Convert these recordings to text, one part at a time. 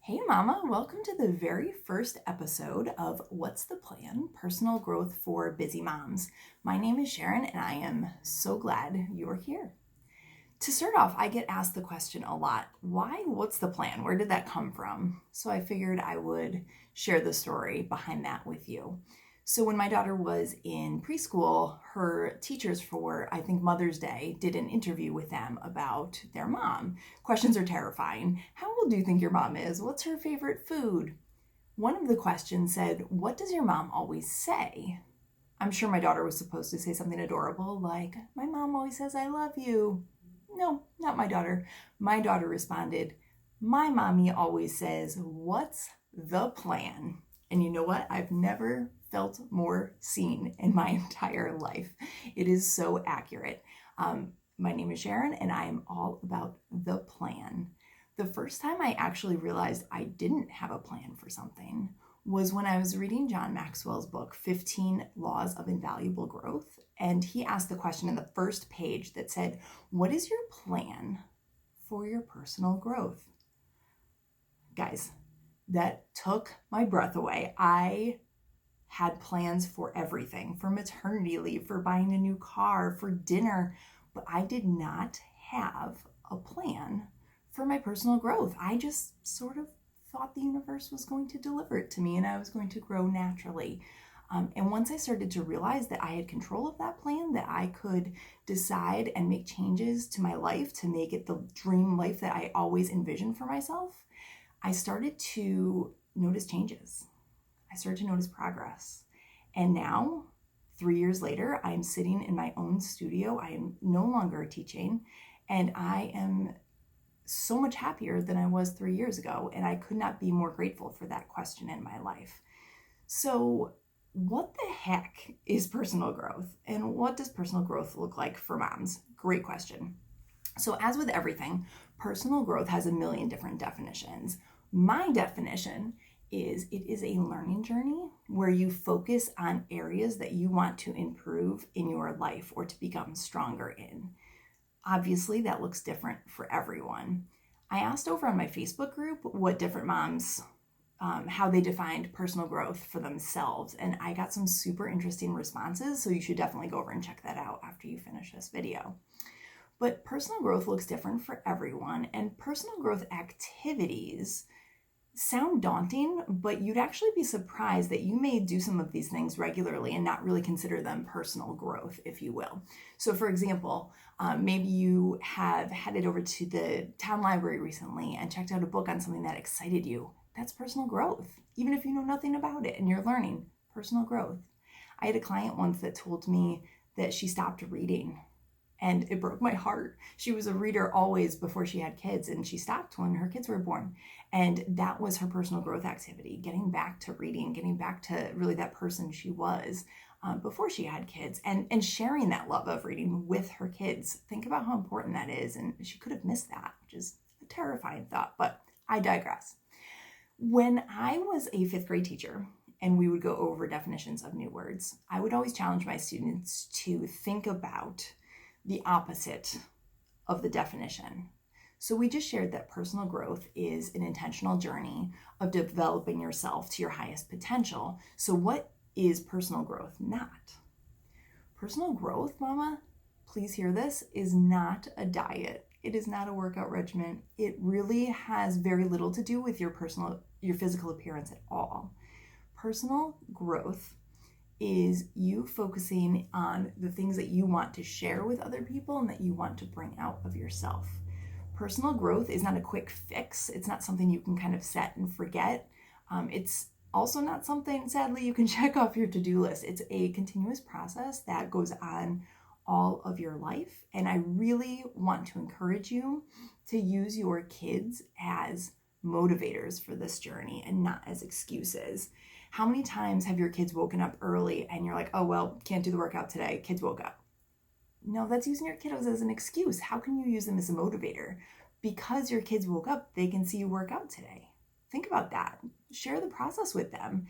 Hey Mama, welcome to the very first episode of What's the Plan? Personal Growth for Busy Moms. My name is Sharon and I am so glad you're here. To start off, I get asked the question a lot, why? What's the plan? Where did that come from? So I figured I would share the story behind that with you. So when my daughter was in preschool, her teachers for, I think, Mother's Day did an interview with them about their mom. Questions are terrifying. How old do you think your mom is? What's her favorite food? One of the questions said, what does your mom always say? I'm sure my daughter was supposed to say something adorable like, my mom always says I love you. No, not my daughter. My daughter responded, my mommy always says, what's the plan? And you know what? I've never felt more seen in my entire life. It is so accurate. My name is Sharon, and I am all about the plan. The first time I actually realized I didn't have a plan for something was when I was reading John Maxwell's book, 15 Laws of Invaluable Growth. And he asked the question in the first page that said, what is your plan for your personal growth? Guys, that took my breath away. I had plans for everything, for maternity leave, for buying a new car, for dinner, but I did not have a plan for my personal growth. I just sort of thought the universe was going to deliver it to me and I was going to grow naturally. And once I started to realize that I had control of that plan, that I could decide and make changes to my life to make it the dream life that I always envisioned for myself, I started to notice changes. I started to notice progress. And now, 3 years later, I'm sitting in my own studio. I am no longer teaching, and I am so much happier than I was 3 years ago. And I could not be more grateful for that question in my life. So, what the heck is personal growth? And what does personal growth look like for moms? Great question. So, as with everything, personal growth has a million different definitions. My definition is it is a learning journey where you focus on areas that you want to improve in your life or to become stronger in. Obviously, that looks different for everyone. I asked over on my Facebook group what different moms, how they defined personal growth for themselves, and I got some super interesting responses, so you should definitely go over and check that out after you finish this video. But personal growth looks different for everyone, and personal growth activities sound daunting, but you'd actually be surprised that you may do some of these things regularly and not really consider them personal growth, if you will. So for example, maybe you have headed over to the town library recently and checked out a book on something that excited you. That's personal growth, even if you know nothing about it and you're learning personal growth. I had a client once that told me that she stopped reading, and it broke my heart. She was a reader always before she had kids, and she stopped when her kids were born. And that was her personal growth activity, getting back to reading, getting back to really that person she was before she had kids, and sharing that love of reading with her kids. Think about how important that is. And she could have missed that, which is a terrifying thought, but I digress. When I was a fifth grade teacher, and we would go over definitions of new words, I would always challenge my students to think about the opposite of the definition. So we just shared that personal growth is an intentional journey of developing yourself to your highest potential. So what is personal growth not? Personal growth, mama, please hear this, is not a diet. It is not a workout regimen. It really has very little to do with your physical appearance at all. Personal growth is you focusing on the things that you want to share with other people and that you want to bring out of yourself. Personal growth is not a quick fix. It's not something you can kind of set and forget. It's also not something, sadly, you can check off your to-do list. It's a continuous process that goes on all of your life. And I really want to encourage you to use your kids as motivators for this journey and not as excuses. How many times have your kids woken up early and you're like, oh, well, can't do the workout today. Kids woke up. No, that's using your kiddos as an excuse. How can you use them as a motivator? Because your kids woke up, they can see you work out today. Think about that. Share the process with them.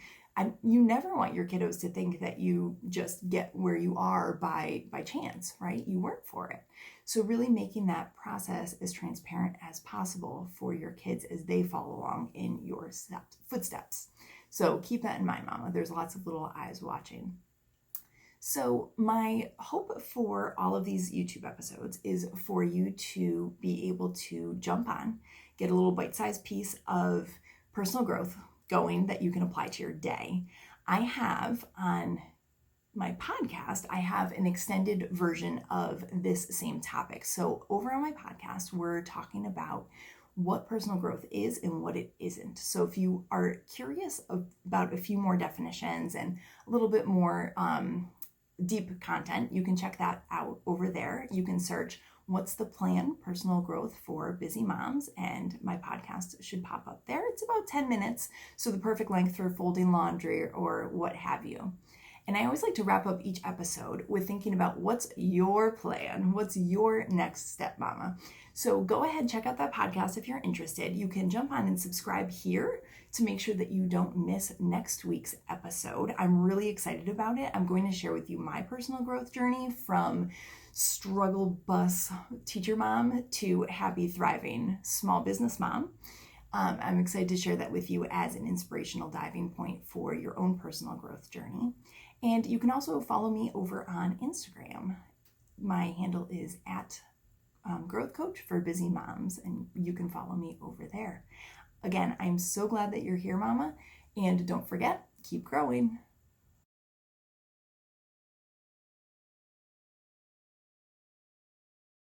You never want your kiddos to think that you just get where you are by chance, right? You work for it. So really making that process as transparent as possible for your kids as they follow along in your footsteps. So keep that in mind, Mama. There's lots of little eyes watching. So my hope for all of these YouTube episodes is for you to be able to jump on, get a little bite-sized piece of personal growth going that you can apply to your day. I have on my podcast, I have an extended version of this same topic. So over on my podcast, we're talking about what personal growth is and what it isn't. So if you are curious about a few more definitions and a little bit more deep content, you can check that out over there. You can search What's the Plan? Personal Growth for Busy Moms, and my podcast should pop up there. It's about 10 minutes, so the perfect length for folding laundry or what have you. And I always like to wrap up each episode with thinking about what's your plan? What's your next step, Mama? So go ahead, check out that podcast if you're interested. You can jump on and subscribe here to make sure that you don't miss next week's episode. I'm really excited about it. I'm going to share with you my personal growth journey from struggle bus teacher mom to happy, thriving small business mom. I'm excited to share that with you as an inspirational diving point for your own personal growth journey. And you can also follow me over on Instagram. My handle is at Growth Coach for Busy Moms, and you can follow me over there. Again, I'm so glad that you're here, Mama, and don't forget, keep growing.